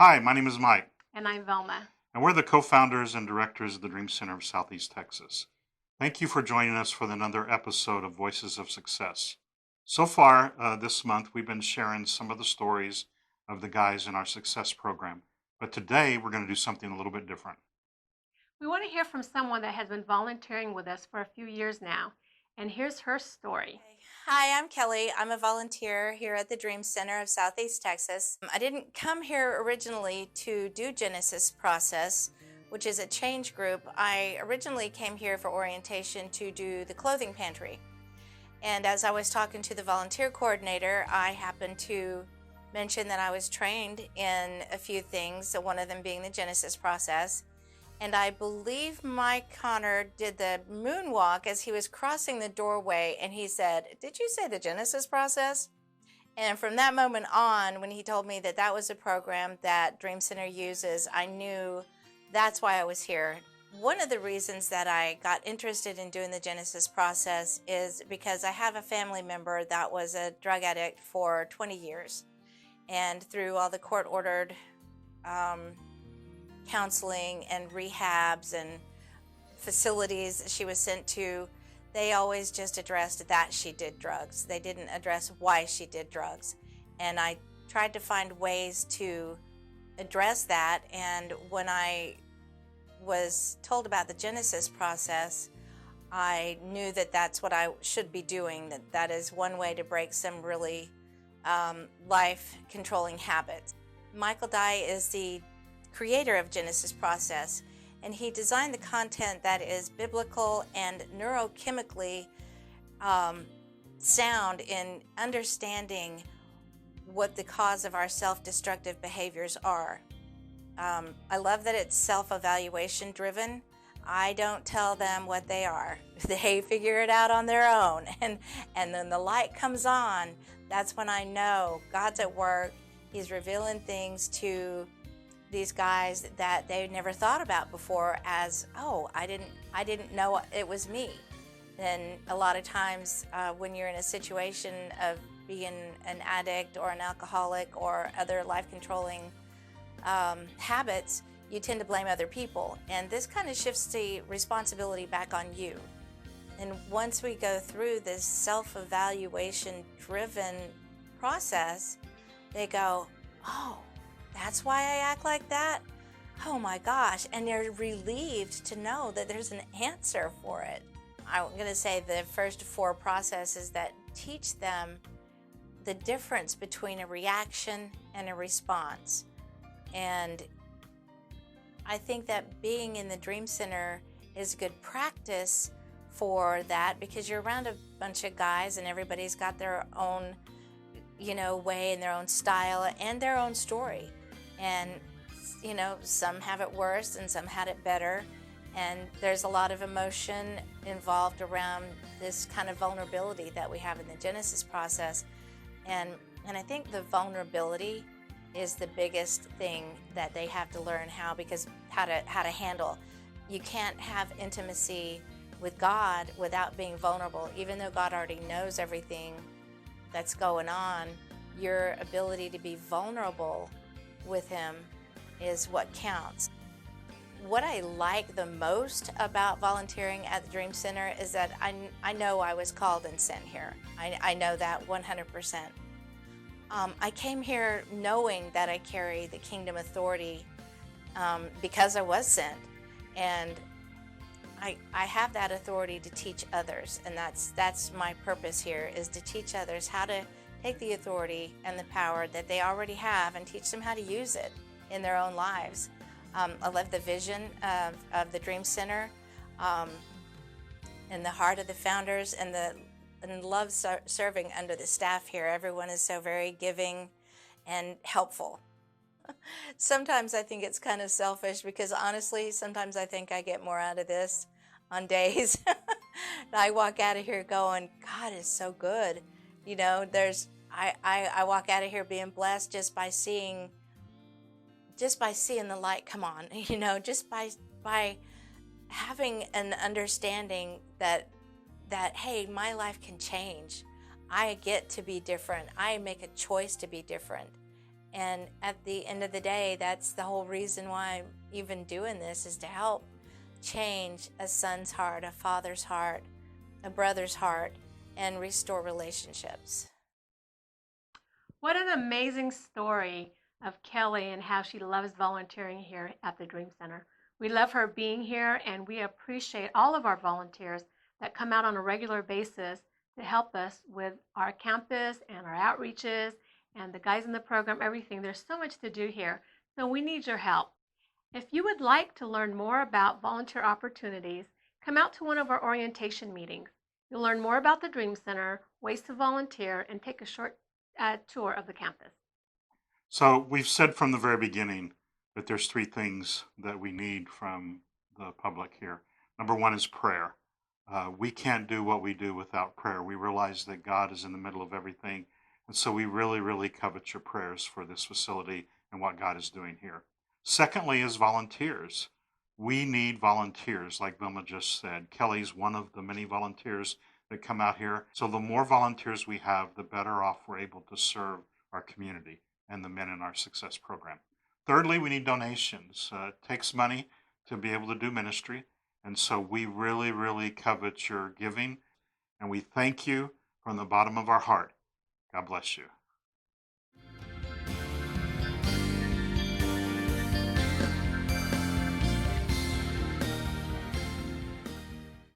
Hi, my name is Mike, And I'm Velma. and we're the co founders and directors of the Dream Center of Southeast Texas. Thank you for joining us for another episode of Voices of Success. So far this month, we've been sharing some of the stories of the guys in our success program, but today we're going to do something a little bit different. We want to hear from someone that has been volunteering with us for a few years now. And here's her story. Okay. Hi, I'm Kelly. I'm a volunteer here at the Dream Center of Southeast Texas. I didn't come here originally to do Genesis Process, which is a change group. I originally came here for orientation to do the clothing pantry. And as I was talking to the volunteer coordinator, I happened to mention that I was trained in a few things, one of them being the Genesis Process. And I believe Mike Connor did the moonwalk as he was crossing the doorway, and he said, "Did you say the Genesis Process?" And from that moment on, when he told me that that was a program that Dream Center uses, I knew that's why I was here. One of the reasons that I got interested in doing the Genesis Process is because I have a family member that was a drug addict for 20 years. And through all the court-ordered counseling and rehabs and facilities she was sent to, they always just addressed that she did drugs. They didn't address why she did drugs. And I tried to find ways to address that. And when I was told about the Genesis Process, I knew that that's what I should be doing, that is one way to break some really life-controlling habits. Michael Dye is the creator of Genesis Process, and he designed the content that is biblical and neurochemically sound in understanding what the cause of our self-destructive behaviors are. I love that it's self-evaluation driven. I don't tell them what they are. They figure it out on their own. And then the light comes on. That's when I know God's at work. He's revealing things to these guys that they never thought about before as, oh, I didn't know it was me. And a lot of times when you're in a situation of being an addict or an alcoholic or other life-controlling habits, you tend to blame other people. And this kind of shifts the responsibility back on you. And once we go through this self-evaluation driven process, they go, oh, that's why I act like that? Oh my gosh. And they're relieved to know that there's an answer for it. I'm going to say the first 4 processes that teach them the difference between a reaction and a response. And I think that being in the Dream Center is good practice for that, because you're around a bunch of guys and everybody's got their own, way and their own style and their own story. And, some have it worse and some had it better. And there's a lot of emotion involved around this kind of vulnerability that we have in the Genesis Process. And I think the vulnerability is the biggest thing that they have to learn how to handle. You can't have intimacy with God without being vulnerable. Even though God already knows everything that's going on, your ability to be vulnerable with Him is what counts. What I like the most about volunteering at the Dream Center is that I know I was called and sent here. I know that 100%. I came here knowing that I carry the kingdom authority because I was sent. And I have that authority to teach others. And that's my purpose here, is to teach others how to take the authority and the power that they already have and teach them how to use it in their own lives. I love the vision of the Dream Center and the heart of the founders, and love serving under the staff here. Everyone is so very giving and helpful. Sometimes I think it's kind of selfish, because honestly, sometimes I think I get more out of this on days. I walk out of here going, God is so good. I walk out of here being blessed just by seeing the light come on, just by having an understanding that hey, my life can change. I get to be different. I make a choice to be different. And at the end of the day, that's the whole reason why I'm even doing this, is to help change a son's heart, a father's heart, a brother's heart, and restore relationships. What an amazing story of Kelly and how she loves volunteering here at the Dream Center. We love her being here, and we appreciate all of our volunteers that come out on a regular basis to help us with our campus and our outreaches and the guys in the program, everything. There's so much to do here, so we need your help. If you would like to learn more about volunteer opportunities, come out to one of our orientation meetings. You'll learn more about the Dream Center, ways to volunteer, and take a short tour of the campus. So we've said from the very beginning that there's three things that we need from the public here. Number one is prayer. We can't do what we do without prayer. We realize that God is in the middle of everything. And so we really, really covet your prayers for this facility and what God is doing here. Secondly is volunteers. We need volunteers, like Vilma just said. Kelly's one of the many volunteers that come out here. So the more volunteers we have, the better off we're able to serve our community and the men in our success program. Thirdly, we need donations. It takes money to be able to do ministry. And so we really, really covet your giving. And we thank you from the bottom of our heart. God bless you.